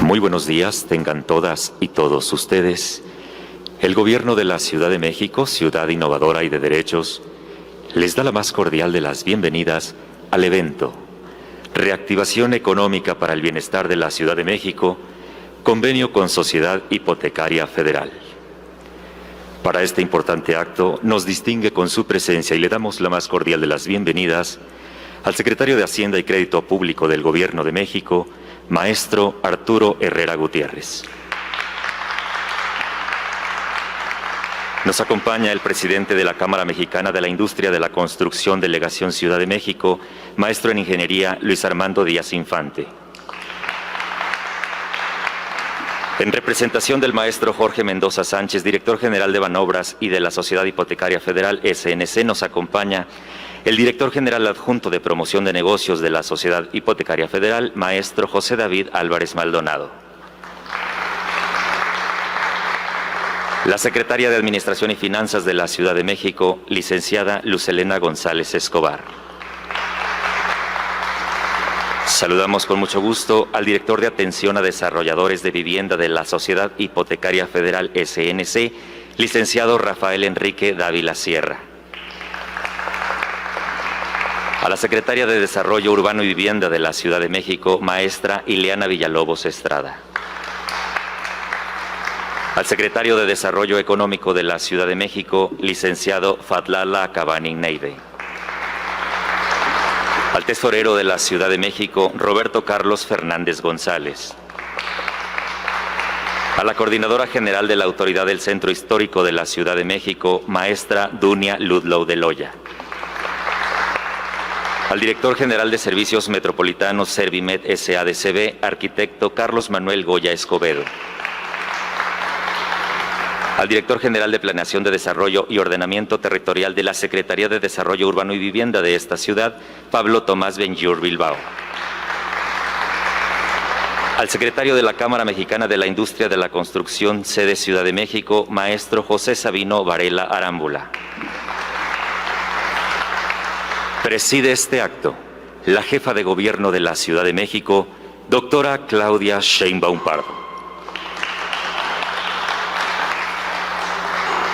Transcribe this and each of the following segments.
Muy buenos días, tengan todas y todos ustedes. El Gobierno de la Ciudad de México, ciudad innovadora y de derechos, les da la más cordial de las bienvenidas al evento Reactivación Económica para el Bienestar de la Ciudad de México, convenio con Sociedad Hipotecaria Federal. Para este importante acto nos distingue con su presencia y le damos la más cordial de las bienvenidas al Secretario de Hacienda y Crédito Público del Gobierno de México, Maestro Arturo Herrera Gutiérrez. Nos acompaña el presidente de la Cámara Mexicana de la Industria de la Construcción, Delegación Ciudad de México, maestro en Ingeniería Luis Armando Díaz Infante. En representación del maestro Jorge Mendoza Sánchez, director general de Banobras y de la Sociedad Hipotecaria Federal, SNC, nos acompaña el director general adjunto de Promoción de Negocios de la Sociedad Hipotecaria Federal, maestro José David Álvarez Maldonado. La secretaria de Administración y Finanzas de la Ciudad de México, licenciada Lucelena González Escobar. Saludamos con mucho gusto al director de Atención a Desarrolladores de Vivienda de la Sociedad Hipotecaria Federal, SNC, licenciado Rafael Enrique Dávila Sierra. A la secretaria de Desarrollo Urbano y Vivienda de la Ciudad de México, maestra Ileana Villalobos Estrada. Al secretario de Desarrollo Económico de la Ciudad de México, licenciado Fadlala Cabani Neive. Al tesorero de la Ciudad de México, Roberto Carlos Fernández González. A la coordinadora general de la Autoridad del Centro Histórico de la Ciudad de México, maestra Dunia Ludlow de Loya. Al director general de Servicios Metropolitanos Servimet SADCB, arquitecto Carlos Manuel Goya Escobedo. Al director general de Planeación de Desarrollo y Ordenamiento Territorial de la Secretaría de Desarrollo Urbano y Vivienda de esta ciudad, Pablo Tomás Benjur Bilbao. Al secretario de la Cámara Mexicana de la Industria de la Construcción, sede Ciudad de México, maestro José Sabino Varela Arámbula. Preside este acto la jefa de Gobierno de la Ciudad de México, doctora Claudia Sheinbaum Pardo.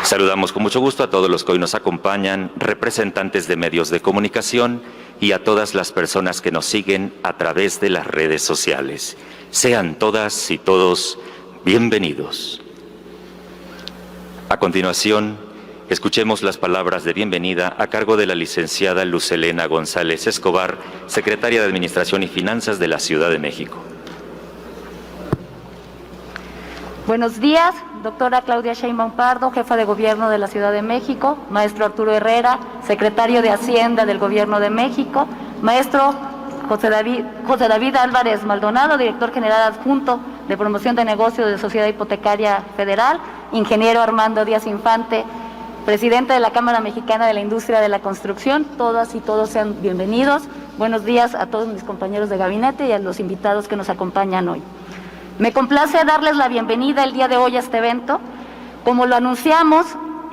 Saludamos con mucho gusto a todos los que hoy nos acompañan, representantes de medios de comunicación y a todas las personas que nos siguen a través de las redes sociales. Sean todas y todos bienvenidos. A continuación, escuchemos las palabras de bienvenida a cargo de la licenciada Lucelena González Escobar, secretaria de Administración y Finanzas de la Ciudad de México. Buenos días, doctora Claudia Sheinbaum Pardo, jefa de Gobierno de la Ciudad de México, maestro Arturo Herrera, secretario de Hacienda del Gobierno de México, maestro José David Álvarez Maldonado, director general adjunto de Promoción de Negocios de Sociedad Hipotecaria Federal, ingeniero Armando Díaz Infante, presidente de la Cámara Mexicana de la Industria de la Construcción. Todas y todos sean bienvenidos. Buenos días a todos mis compañeros de gabinete y a los invitados que nos acompañan hoy. Me complace darles la bienvenida el día de hoy a este evento. Como lo anunciamos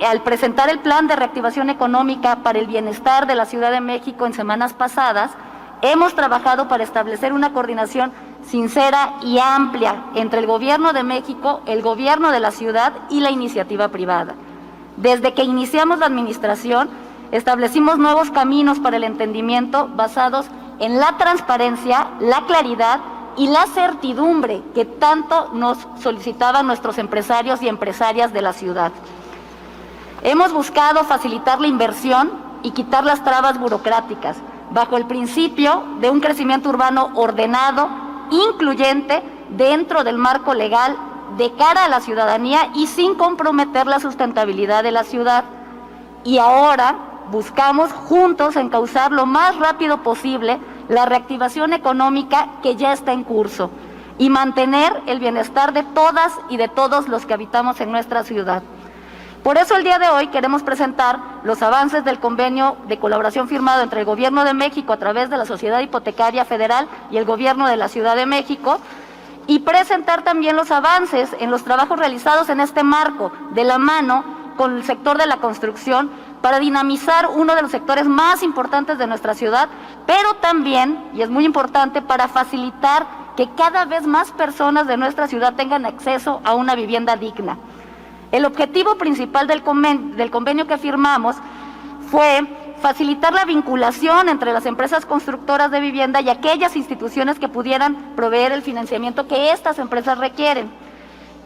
al presentar el Plan de Reactivación Económica para el Bienestar de la Ciudad de México en semanas pasadas, hemos trabajado para establecer una coordinación sincera y amplia entre el Gobierno de México, el Gobierno de la Ciudad y la iniciativa privada. Desde que iniciamos la administración, establecimos nuevos caminos para el entendimiento basados en la transparencia, la claridad y la certidumbre que tanto nos solicitaban nuestros empresarios y empresarias de la ciudad. Hemos buscado facilitar la inversión y quitar las trabas burocráticas, bajo el principio de un crecimiento urbano ordenado, incluyente, dentro del marco legal, de cara a la ciudadanía y sin comprometer la sustentabilidad de la ciudad. Y ahora buscamos juntos encauzar lo más rápido posible la reactivación económica que ya está en curso y mantener el bienestar de todas y de todos los que habitamos en nuestra ciudad. Por eso el día de hoy queremos presentar los avances del convenio de colaboración firmado entre el Gobierno de México a través de la Sociedad Hipotecaria Federal y el Gobierno de la Ciudad de México, y presentar también los avances en los trabajos realizados en este marco, de la mano con el sector de la construcción, para dinamizar uno de los sectores más importantes de nuestra ciudad, pero también, y es muy importante, para facilitar que cada vez más personas de nuestra ciudad tengan acceso a una vivienda digna. El objetivo principal del convenio que firmamos fue facilitar la vinculación entre las empresas constructoras de vivienda y aquellas instituciones que pudieran proveer el financiamiento que estas empresas requieren.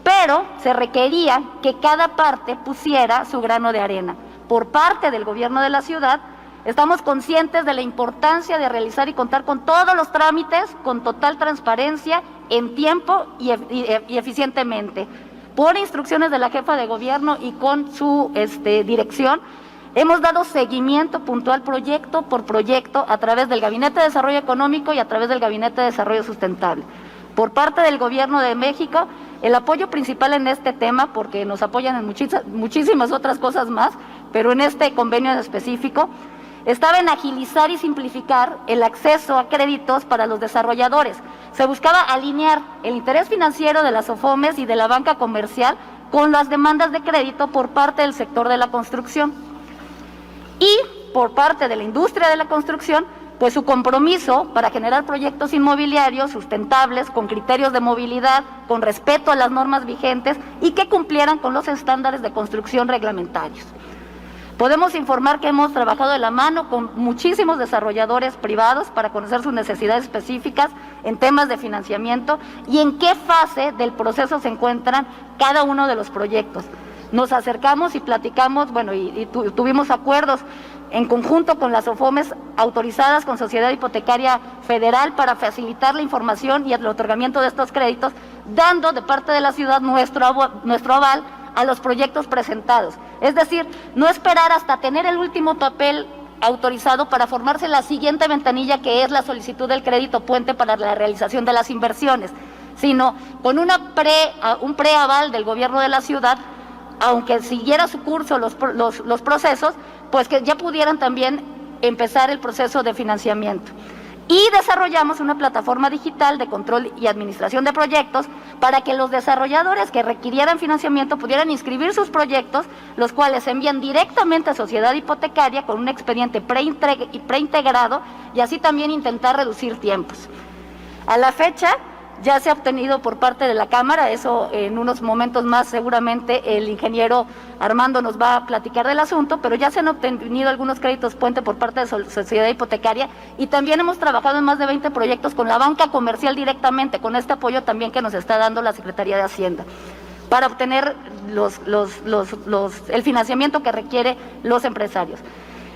Pero se requería que cada parte pusiera su grano de arena. Por parte del gobierno de la ciudad, estamos conscientes de la importancia de realizar y contar con todos los trámites con total transparencia, en tiempo y eficientemente. Por instrucciones de la jefa de gobierno y con su dirección, hemos dado seguimiento puntual proyecto por proyecto a través del Gabinete de Desarrollo Económico y a través del Gabinete de Desarrollo Sustentable. Por parte del Gobierno de México, el apoyo principal en este tema, porque nos apoyan en muchísimas otras cosas más, pero en este convenio en específico, estaba en agilizar y simplificar el acceso a créditos para los desarrolladores. Se buscaba alinear el interés financiero de las SOFOMES y de la banca comercial con las demandas de crédito por parte del sector de la construcción. Y por parte de la industria de la construcción, pues su compromiso para generar proyectos inmobiliarios sustentables, con criterios de movilidad, con respeto a las normas vigentes y que cumplieran con los estándares de construcción reglamentarios. Podemos informar que hemos trabajado de la mano con muchísimos desarrolladores privados para conocer sus necesidades específicas en temas de financiamiento y en qué fase del proceso se encuentran cada uno de los proyectos. Nos acercamos y platicamos, tuvimos acuerdos en conjunto con las SOFOMES autorizadas con Sociedad Hipotecaria Federal para facilitar la información y el otorgamiento de estos créditos, dando de parte de la ciudad nuestro aval a los proyectos presentados. Es decir, no esperar hasta tener el último papel autorizado para formarse la siguiente ventanilla, que es la solicitud del crédito puente para la realización de las inversiones, sino con un preaval del gobierno de la ciudad, aunque siguiera su curso los procesos, pues que ya pudieran también empezar el proceso de financiamiento. Y desarrollamos una plataforma digital de control y administración de proyectos para que los desarrolladores que requirieran financiamiento pudieran inscribir sus proyectos, los cuales se envían directamente a Sociedad Hipotecaria con un expediente preintegrado y así también intentar reducir tiempos. A la fecha, ya se ha obtenido por parte de la Cámara, eso en unos momentos más seguramente el ingeniero Armando nos va a platicar del asunto, pero ya se han obtenido algunos créditos puente por parte de Sociedad Hipotecaria y también hemos trabajado en más de 20 proyectos con la banca comercial directamente, con este apoyo también que nos está dando la Secretaría de Hacienda, para obtener el financiamiento que requiere los empresarios.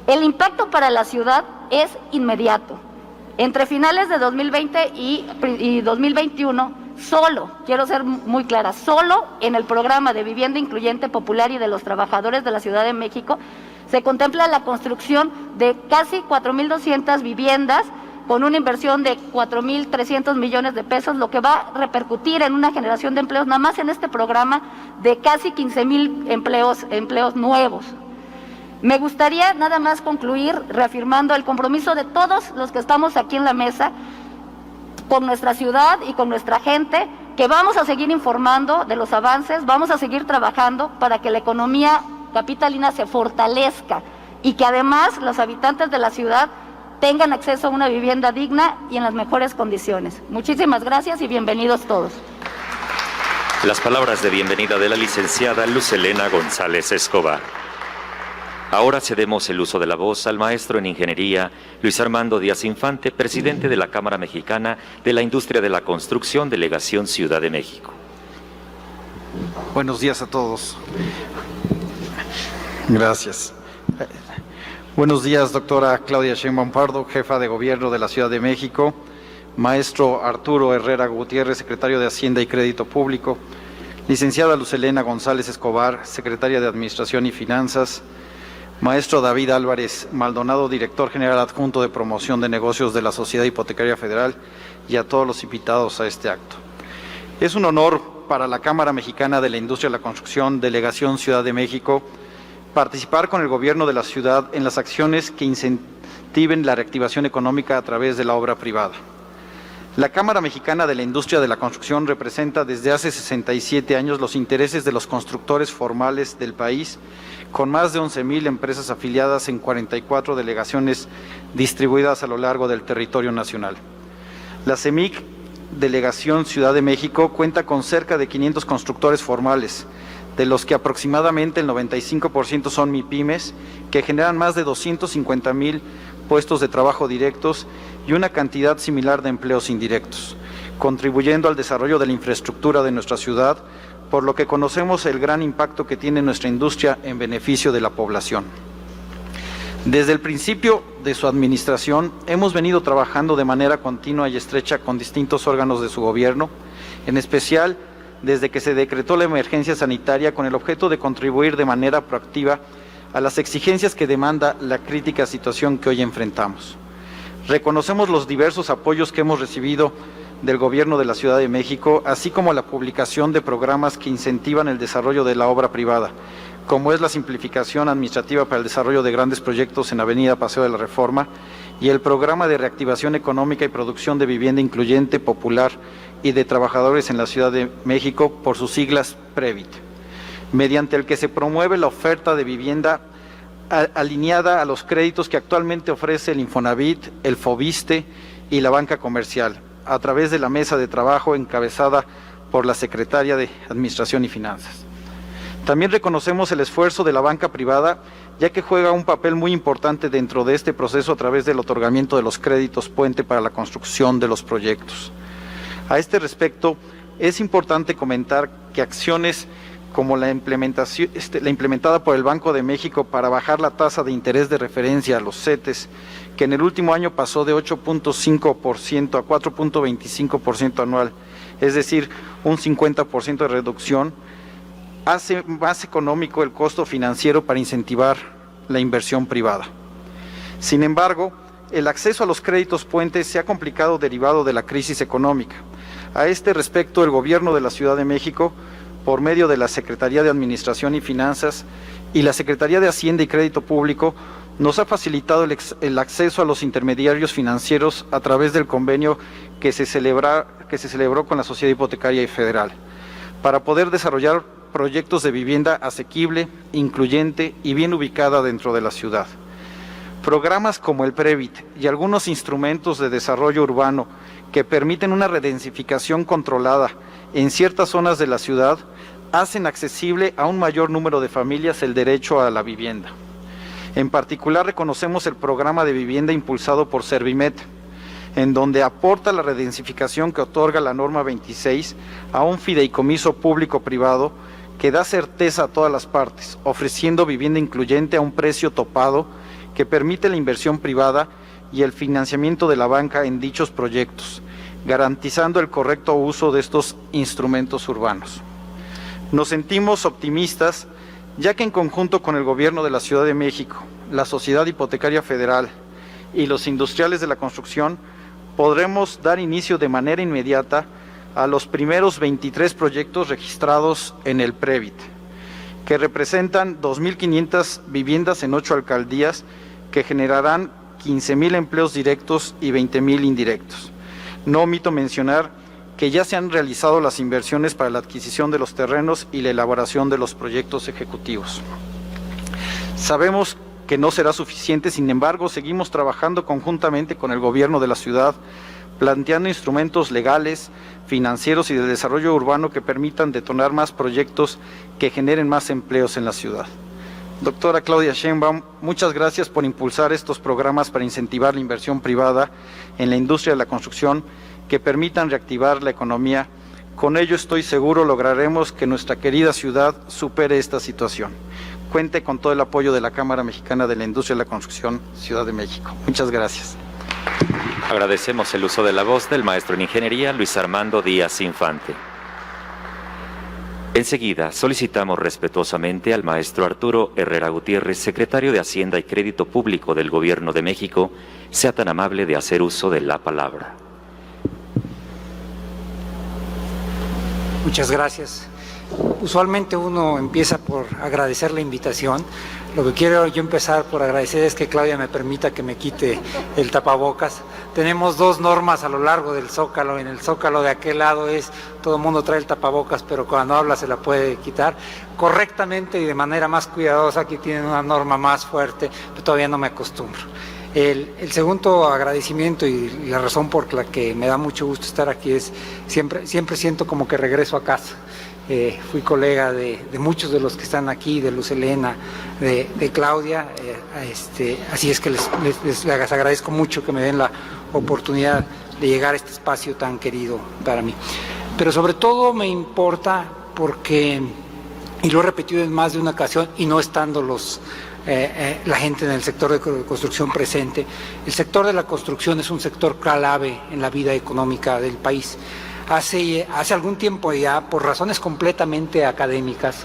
El impacto para la ciudad es inmediato. Entre finales de 2020 y 2021, quiero ser muy clara, solo en el programa de vivienda incluyente popular y de los trabajadores de la Ciudad de México, se contempla la construcción de casi 4,200 viviendas con una inversión de 4,300 millones de pesos, lo que va a repercutir en una generación de empleos, nada más en este programa, de casi 15,000 empleos nuevos. Me gustaría nada más concluir reafirmando el compromiso de todos los que estamos aquí en la mesa con nuestra ciudad y con nuestra gente, que vamos a seguir informando de los avances, vamos a seguir trabajando para que la economía capitalina se fortalezca y que además los habitantes de la ciudad tengan acceso a una vivienda digna y en las mejores condiciones. Muchísimas gracias y bienvenidos todos. Las palabras de bienvenida de la licenciada Luz Helena González Escobar. Ahora cedemos el uso de la voz al maestro en Ingeniería, Luis Armando Díaz Infante, presidente de la Cámara Mexicana de la Industria de la Construcción, Delegación Ciudad de México. Buenos días a todos. Gracias. Buenos días, doctora Claudia Sheinbaum Pardo, jefa de Gobierno de la Ciudad de México, maestro Arturo Herrera Gutiérrez, secretario de Hacienda y Crédito Público, licenciada Luz Helena González Escobar, secretaria de Administración y Finanzas, maestro David Álvarez Maldonado, director general adjunto de Promoción de Negocios de la Sociedad Hipotecaria Federal, y a todos los invitados a este acto. Es un honor para la Cámara Mexicana de la Industria de la Construcción, Delegación Ciudad de México, participar con el gobierno de la ciudad en las acciones que incentiven la reactivación económica a través de la obra privada. La Cámara Mexicana de la Industria de la Construcción representa desde hace 67 años los intereses de los constructores formales del país, con más de 11,000 empresas afiliadas en 44 delegaciones distribuidas a lo largo del territorio nacional. La CEMIC, Delegación Ciudad de México, cuenta con cerca de 500 constructores formales, de los que aproximadamente el 95% son MIPYMES, que generan más de 250,000 puestos de trabajo directos y una cantidad similar de empleos indirectos, contribuyendo al desarrollo de la infraestructura de nuestra ciudad, por lo que conocemos el gran impacto que tiene nuestra industria en beneficio de la población. Desde el principio de su administración, hemos venido trabajando de manera continua y estrecha con distintos órganos de su gobierno, en especial desde que se decretó la emergencia sanitaria con el objeto de contribuir de manera proactiva a las exigencias que demanda la crítica situación que hoy enfrentamos. Reconocemos los diversos apoyos que hemos recibido del Gobierno de la Ciudad de México, así como la publicación de programas que incentivan el desarrollo de la obra privada, como es la simplificación administrativa para el desarrollo de grandes proyectos en Avenida Paseo de la Reforma y el programa de reactivación económica y producción de vivienda incluyente, popular y de trabajadores en la Ciudad de México, por sus siglas PREVIT, mediante el que se promueve la oferta de vivienda alineada a los créditos que actualmente ofrece el Infonavit, el FOVISSSTE y la banca comercial, a través de la mesa de trabajo encabezada por la Secretaria de Administración y Finanzas. También reconocemos el esfuerzo de la banca privada, ya que juega un papel muy importante dentro de este proceso a través del otorgamiento de los créditos puente para la construcción de los proyectos. A este respecto, es importante comentar que acciones como la implementada por el Banco de México para bajar la tasa de interés de referencia a los CETES, que en el último año pasó de 8.5% a 4.25% anual, es decir, un 50% de reducción, hace más económico el costo financiero para incentivar la inversión privada. Sin embargo, el acceso a los créditos puentes se ha complicado derivado de la crisis económica. A este respecto, el Gobierno de la Ciudad de México, por medio de la Secretaría de Administración y Finanzas y la Secretaría de Hacienda y Crédito Público, nos ha facilitado el acceso a los intermediarios financieros a través del convenio que se celebró con la Sociedad Hipotecaria Federal, para poder desarrollar proyectos de vivienda asequible, incluyente y bien ubicada dentro de la ciudad. Programas como el PREVIT y algunos instrumentos de desarrollo urbano que permiten una redensificación controlada en ciertas zonas de la ciudad hacen accesible a un mayor número de familias el derecho a la vivienda. En particular, reconocemos el programa de vivienda impulsado por Servimet, en donde aporta la redensificación que otorga la norma 26 a un fideicomiso público-privado que da certeza a todas las partes, ofreciendo vivienda incluyente a un precio topado que permite la inversión privada y el financiamiento de la banca en dichos proyectos, garantizando el correcto uso de estos instrumentos urbanos. Nos sentimos optimistas, ya que en conjunto con el Gobierno de la Ciudad de México, la Sociedad Hipotecaria Federal y los industriales de la construcción, podremos dar inicio de manera inmediata a los primeros 23 proyectos registrados en el PREVIT, que representan 2.500 viviendas en 8 alcaldías que generarán 15,000 empleos directos y 20,000 indirectos. No omito mencionar que ya se han realizado las inversiones para la adquisición de los terrenos y la elaboración de los proyectos ejecutivos. Sabemos que no será suficiente, sin embargo, seguimos trabajando conjuntamente con el Gobierno de la ciudad, planteando instrumentos legales, financieros y de desarrollo urbano que permitan detonar más proyectos que generen más empleos en la ciudad. Doctora Claudia Sheinbaum, muchas gracias por impulsar estos programas para incentivar la inversión privada en la industria de la construcción que permitan reactivar la economía. Con ello estoy seguro lograremos que nuestra querida ciudad supere esta situación. Cuente con todo el apoyo de la Cámara Mexicana de la Industria de la Construcción, Ciudad de México. Muchas gracias. Agradecemos el uso de la voz del maestro en Ingeniería, Luis Armando Díaz Infante. Enseguida, solicitamos respetuosamente al maestro Arturo Herrera Gutiérrez, secretario de Hacienda y Crédito Público del Gobierno de México, sea tan amable de hacer uso de la palabra. Muchas gracias. Usualmente uno empieza por agradecer la invitación. Lo que quiero yo empezar por agradecer es que Claudia me permita que me quite el tapabocas tenemos dos normas a lo largo del Zócalo. En el Zócalo de aquel lado todo el mundo trae el tapabocas, pero cuando habla se la puede quitar. Correctamente y de manera más cuidadosa, aquí tienen una norma más fuerte, pero todavía no me acostumbro. El segundo agradecimiento y la razón por la que me da mucho gusto estar aquí es siempre siento como que regreso a casa. Fui colega de muchos de los que están aquí, de Luz Helena, de Claudia, así es que les agradezco mucho que me den la oportunidad de llegar a este espacio tan querido para mí. Pero sobre todo me importa porque, y lo he repetido en más de una ocasión, y no estando la gente en el sector de construcción presente, el sector de la construcción es un sector clave en la vida económica del país. Hace algún tiempo ya, por razones completamente académicas,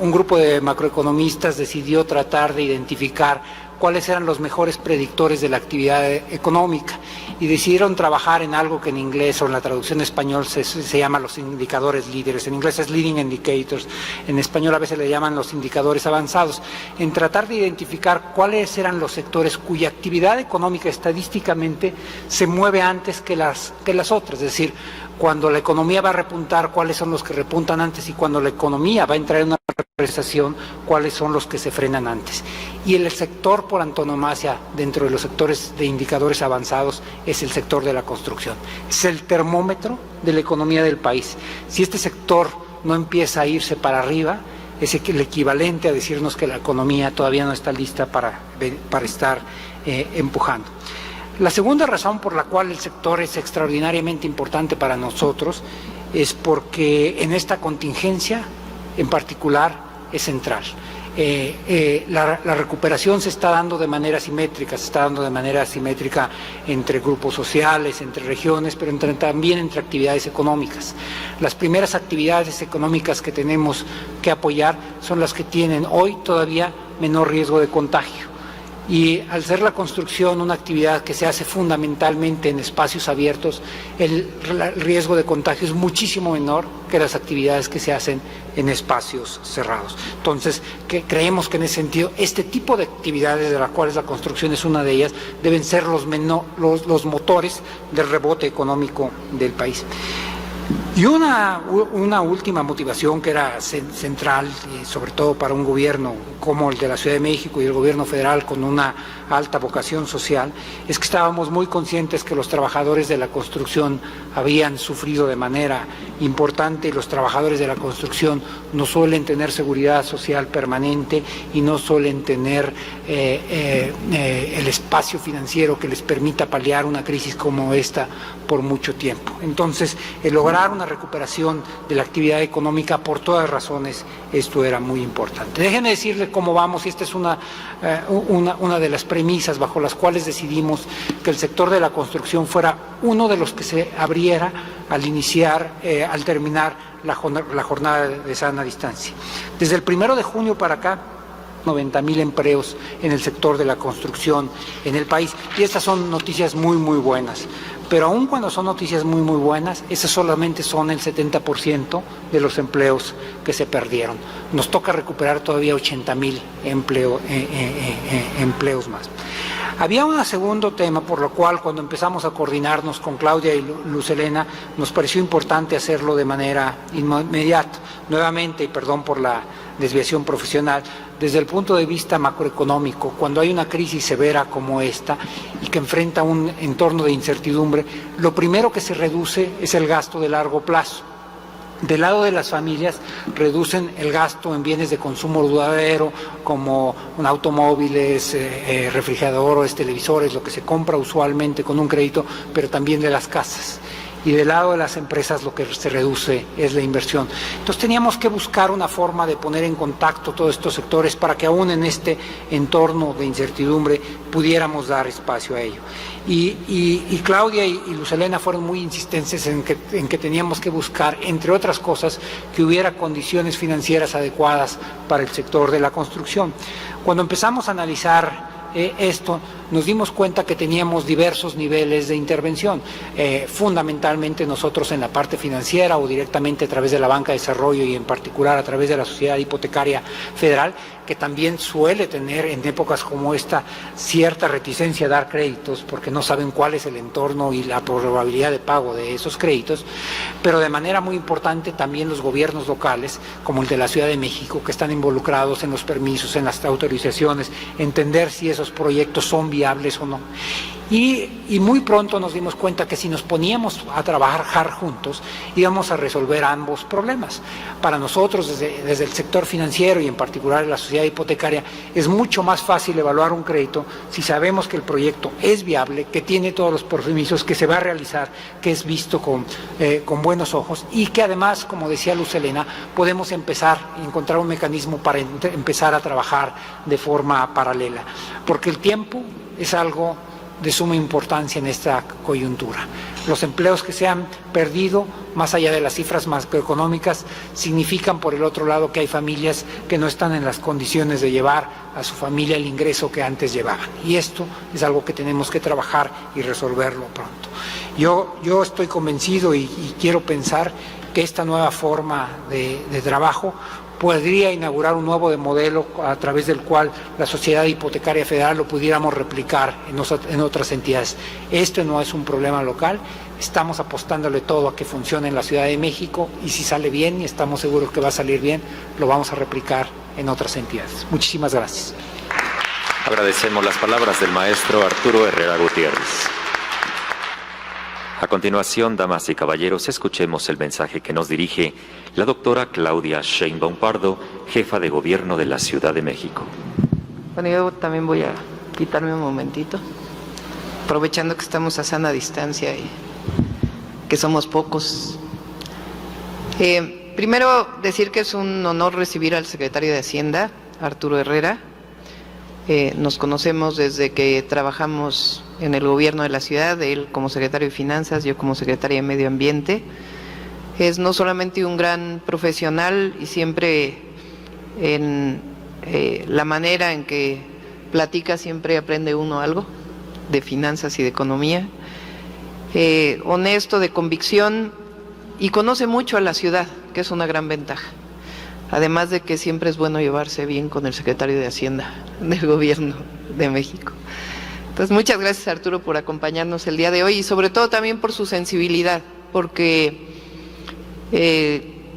un grupo de macroeconomistas decidió tratar de identificar cuáles eran los mejores predictores de la actividad económica y decidieron trabajar en algo que en inglés o en la traducción en español se llama los indicadores líderes. En inglés es leading indicators, en español a veces le llaman los indicadores avanzados, en tratar de identificar cuáles eran los sectores cuya actividad económica estadísticamente se mueve antes que las otras, es decir, cuando la economía va a repuntar, cuáles son los que repuntan antes, y cuando la economía va a entrar en una recesión, cuáles son los que se frenan antes. Y el sector por antonomasia dentro de los sectores de indicadores avanzados es el sector de la construcción. Es el termómetro de la economía del país. Si este sector no empieza a irse para arriba, es el equivalente a decirnos que la economía todavía no está lista para estar empujando. La segunda razón por la cual el sector es extraordinariamente importante para nosotros es porque en esta contingencia en particular es central. La recuperación se está dando de manera simétrica, entre grupos sociales, entre regiones, pero también entre actividades económicas. Las primeras actividades económicas que tenemos que apoyar son las que tienen hoy todavía menor riesgo de contagio. Y al ser la construcción una actividad que se hace fundamentalmente en espacios abiertos, el riesgo de contagio es muchísimo menor que las actividades que se hacen en espacios cerrados. Entonces, creemos que en ese sentido, este tipo de actividades, de las cuales la construcción es una de ellas, deben ser los motores del rebote económico del país. Y una última motivación que era central, sobre todo para un gobierno como el de la Ciudad de México y el gobierno federal con una alta vocación social, es que estábamos muy conscientes que los trabajadores de la construcción habían sufrido de manera importante, y los trabajadores de la construcción no suelen tener seguridad social permanente y no suelen tener el espacio financiero que les permita paliar una crisis como esta por mucho tiempo. Entonces, el lograr una recuperación de la actividad económica por todas razones, esto era muy importante. Déjenme decirles cómo vamos, y esta es una de las premisas bajo las cuales decidimos que el sector de la construcción fuera uno de los que se abriera al terminar la jornada de sana distancia. Desde el 1 de junio para acá, 90,000 empleos en el sector de la construcción en el país, y estas son noticias muy buenas. Pero aun cuando son noticias muy buenas, esas solamente son el 70% de los empleos que se perdieron. Nos toca recuperar todavía 80,000 empleos más. Había un segundo tema por lo cual, cuando empezamos a coordinarnos con Claudia y Luz Helena, nos pareció importante hacerlo de manera inmediata. Nuevamente, y perdón por la desviación profesional, desde el punto de vista macroeconómico, cuando hay una crisis severa como esta y que enfrenta un entorno de incertidumbre, lo primero que se reduce es el gasto de largo plazo. Del lado de las familias, reducen el gasto en bienes de consumo duradero, como automóviles, refrigeradores, televisores, lo que se compra usualmente con un crédito, pero también de las casas. Y del lado de las empresas lo que se reduce es la inversión. Entonces teníamos que buscar una forma de poner en contacto todos estos sectores para que aún en este entorno de incertidumbre pudiéramos dar espacio a ello. Y Claudia y Luz Helena fueron muy insistentes en que teníamos que buscar, entre otras cosas, que hubiera condiciones financieras adecuadas para el sector de la construcción. Cuando empezamos a analizar esto, nos dimos cuenta que teníamos diversos niveles de intervención, fundamentalmente nosotros en la parte financiera o directamente a través de la banca de desarrollo y en particular a través de la Sociedad Hipotecaria Federal, que también suele tener en épocas como esta cierta reticencia a dar créditos porque no saben cuál es el entorno y la probabilidad de pago de esos créditos, pero de manera muy importante también los gobiernos locales, como el de la Ciudad de México, que están involucrados en los permisos, en las autorizaciones, entender si esos proyectos son viables o no. Y muy pronto nos dimos cuenta que si nos poníamos a trabajar juntos íbamos a resolver ambos problemas. Para nosotros desde el sector financiero y en particular la sociedad hipotecaria es mucho más fácil evaluar un crédito si sabemos que el proyecto es viable, que tiene todos los permisos, que se va a realizar, que es visto con buenos ojos y que además, como decía Luz Helena, podemos empezar a encontrar un mecanismo para empezar a trabajar de forma paralela, porque el tiempo es algo de suma importancia en esta coyuntura. Los empleos que se han perdido, más allá de las cifras macroeconómicas, significan por el otro lado que hay familias que no están en las condiciones de llevar a su familia el ingreso que antes llevaban. Y esto es algo que tenemos que trabajar y resolverlo pronto. Yo estoy convencido y quiero pensar que esta nueva forma de trabajo podría inaugurar un nuevo modelo a través del cual la Sociedad Hipotecaria Federal lo pudiéramos replicar en otras entidades. Este no es un problema local, estamos apostándole todo a que funcione en la Ciudad de México y si sale bien, y estamos seguros que va a salir bien, lo vamos a replicar en otras entidades. Muchísimas gracias. Agradecemos las palabras del maestro Arturo Herrera Gutiérrez. A continuación, damas y caballeros, escuchemos el mensaje que nos dirige la doctora Claudia Sheinbaum Pardo, jefa de gobierno de la Ciudad de México. Bueno, yo también voy a quitarme un momentito, aprovechando que estamos a sana distancia y que somos pocos. Primero, decir que es un honor recibir al secretario de Hacienda, Arturo Herrera. Nos conocemos desde que trabajamos en el gobierno de la ciudad, él como secretario de Finanzas, yo como secretaria de Medio Ambiente. Es no solamente un gran profesional y siempre en la manera en que platica siempre aprende uno algo de finanzas y de economía. Honesto, de convicción y conoce mucho a la ciudad, que es una gran ventaja. Además de que siempre es bueno llevarse bien con el secretario de Hacienda del Gobierno de México. Entonces, muchas gracias, Arturo, por acompañarnos el día de hoy y sobre todo también por su sensibilidad, porque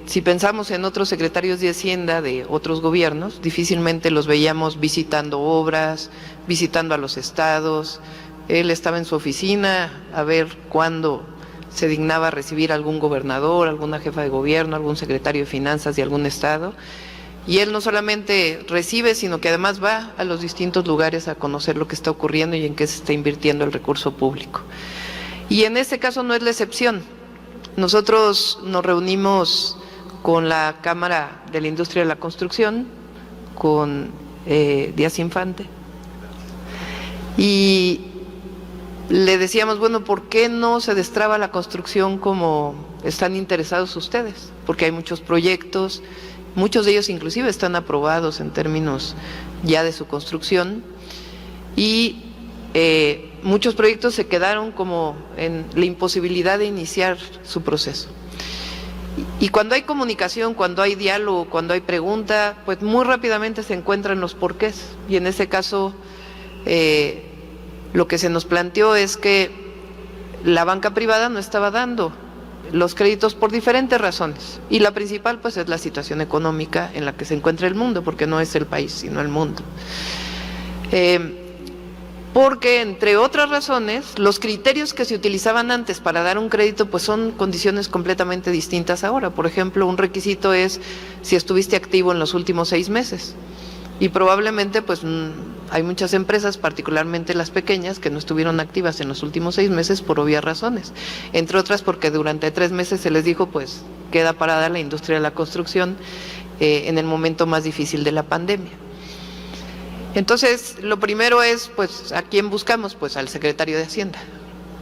si pensamos en otros secretarios de Hacienda de otros gobiernos, difícilmente los veíamos visitando obras, visitando a los estados. Él estaba en su oficina a ver cuándo se dignaba recibir a algún gobernador, alguna jefa de gobierno, algún secretario de Finanzas de algún estado. Y él no solamente recibe, sino que además va a los distintos lugares a conocer lo que está ocurriendo y en qué se está invirtiendo el recurso público. Y en este caso no es la excepción. Nosotros nos reunimos con la Cámara de la Industria de la Construcción, con Díaz Infante, y le decíamos, bueno, ¿por qué no se destraba la construcción como están interesados ustedes? Porque hay muchos proyectos, muchos de ellos inclusive están aprobados en términos ya de su construcción y muchos proyectos se quedaron como en la imposibilidad de iniciar su proceso. Y cuando hay comunicación, cuando hay diálogo, cuando hay pregunta, pues muy rápidamente se encuentran los porqués. Y en ese caso, lo que se nos planteó es que la banca privada no estaba dando los créditos por diferentes razones. Y la principal, pues, es la situación económica en la que se encuentra el mundo, porque no es el país, sino el mundo. Porque, entre otras razones, los criterios que se utilizaban antes para dar un crédito, pues son condiciones completamente distintas ahora. Por ejemplo, un requisito es si estuviste activo en los últimos 6 meses. Y probablemente, pues, hay muchas empresas, particularmente las pequeñas, que no estuvieron activas en los últimos 6 meses por obvias razones. Entre otras, porque durante 3 meses se les dijo, pues, queda parada la industria de la construcción en el momento más difícil de la pandemia. Entonces, lo primero es, pues, ¿a quién buscamos? Pues al secretario de Hacienda.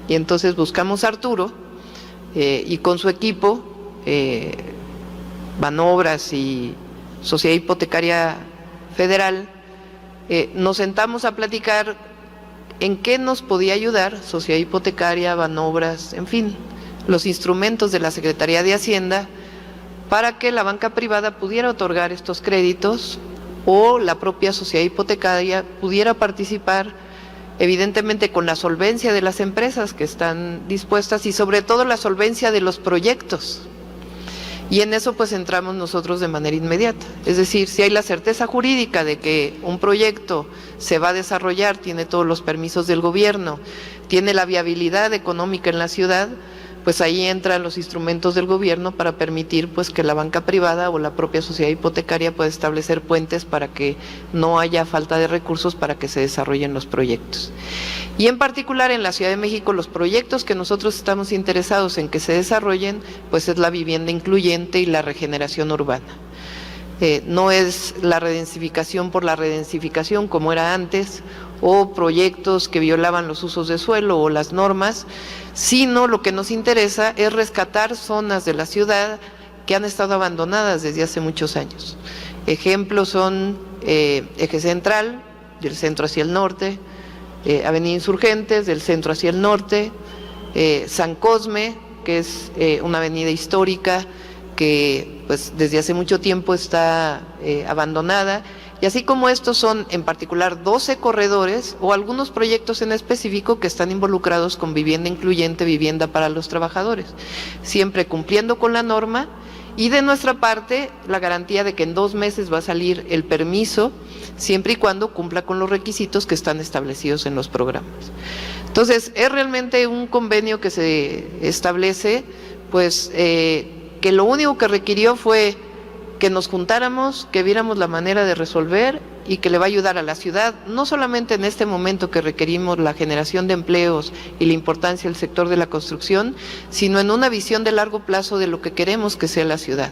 Y entonces buscamos a Arturo y con su equipo, Banobras y Sociedad Hipotecaria Federal, nos sentamos a platicar en qué nos podía ayudar Sociedad Hipotecaria, Banobras, en fin, los instrumentos de la Secretaría de Hacienda para que la banca privada pudiera otorgar estos créditos o la propia sociedad hipotecaria pudiera participar, evidentemente con la solvencia de las empresas que están dispuestas y sobre todo la solvencia de los proyectos. Y en eso pues entramos nosotros de manera inmediata. Es decir, si hay la certeza jurídica de que un proyecto se va a desarrollar, tiene todos los permisos del gobierno, tiene la viabilidad económica en la ciudad, pues ahí entran los instrumentos del gobierno para permitir pues que la banca privada o la propia sociedad hipotecaria pueda establecer puentes para que no haya falta de recursos para que se desarrollen los proyectos. Y en particular en la Ciudad de México los proyectos que nosotros estamos interesados en que se desarrollen pues es la vivienda incluyente y la regeneración urbana. No es la redensificación por la redensificación como era antes, o proyectos que violaban los usos de suelo o las normas, sino lo que nos interesa es rescatar zonas de la ciudad que han estado abandonadas desde hace muchos años. Ejemplos son Eje Central, del centro hacia el norte, Avenida Insurgentes, del centro hacia el norte, San Cosme, que es una avenida histórica que pues desde hace mucho tiempo está abandonada, y así como estos son en particular 12 corredores o algunos proyectos en específico que están involucrados con vivienda incluyente, vivienda para los trabajadores, siempre cumpliendo con la norma y de nuestra parte la garantía de que en 2 meses va a salir el permiso, siempre y cuando cumpla con los requisitos que están establecidos en los programas. Entonces, es realmente un convenio que se establece, pues, que lo único que requirió fue que nos juntáramos, que viéramos la manera de resolver y que le va a ayudar a la ciudad, no solamente en este momento que requerimos la generación de empleos y la importancia del sector de la construcción, sino en una visión de largo plazo de lo que queremos que sea la ciudad.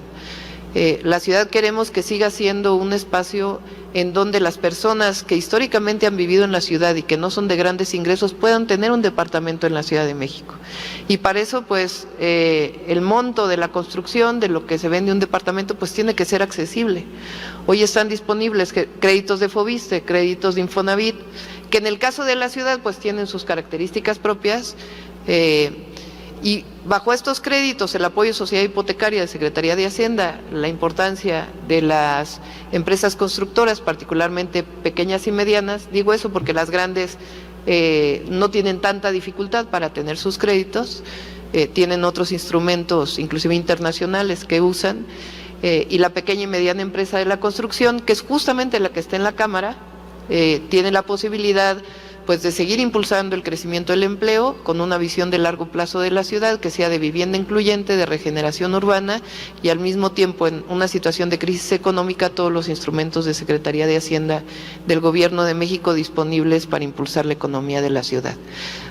La ciudad queremos que siga siendo un espacio en donde las personas que históricamente han vivido en la ciudad y que no son de grandes ingresos puedan tener un departamento en la Ciudad de México. Y para eso, pues, el monto de la construcción, de lo que se vende un departamento, pues tiene que ser accesible. Hoy están disponibles créditos de Fobiste, créditos de Infonavit, que en el caso de la ciudad, pues tienen sus características propias, y bajo estos créditos, el apoyo sociedad hipotecaria de Secretaría de Hacienda, la importancia de las empresas constructoras, particularmente pequeñas y medianas, digo eso porque las grandes no tienen tanta dificultad para tener sus créditos, tienen otros instrumentos, inclusive internacionales, que usan, y la pequeña y mediana empresa de la construcción, que es justamente la que está en la Cámara, tiene la posibilidad pues de seguir impulsando el crecimiento del empleo con una visión de largo plazo de la ciudad que sea de vivienda incluyente, de regeneración urbana y al mismo tiempo en una situación de crisis económica todos los instrumentos de Secretaría de Hacienda del Gobierno de México disponibles para impulsar la economía de la ciudad.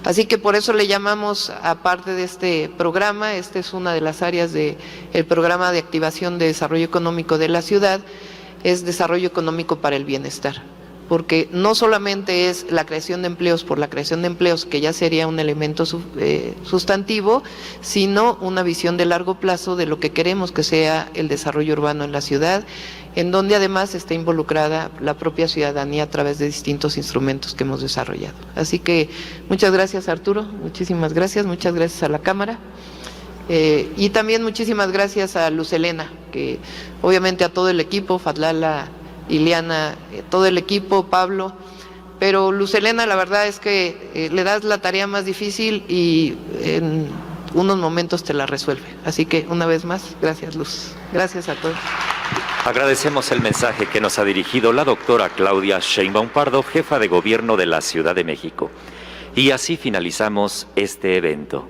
Así que por eso le llamamos, aparte de este programa, esta es una de las áreas del programa de activación de desarrollo económico de la ciudad, es desarrollo económico para el bienestar. Porque no solamente es la creación de empleos por la creación de empleos, que ya sería un elemento sustantivo, sino una visión de largo plazo de lo que queremos que sea el desarrollo urbano en la ciudad, en donde además está involucrada la propia ciudadanía a través de distintos instrumentos que hemos desarrollado. Así que muchas gracias, Arturo, muchísimas gracias, muchas gracias a la Cámara. Y también muchísimas gracias a Luz Helena, que obviamente a todo el equipo, Fadlala, Ileana, todo el equipo, Pablo, pero Luz Helena la verdad es que le das la tarea más difícil y en unos momentos te la resuelve. Así que una vez más, gracias Luz, gracias a todos. Agradecemos el mensaje que nos ha dirigido la doctora Claudia Sheinbaum Pardo, jefa de gobierno de la Ciudad de México. Y así finalizamos este evento.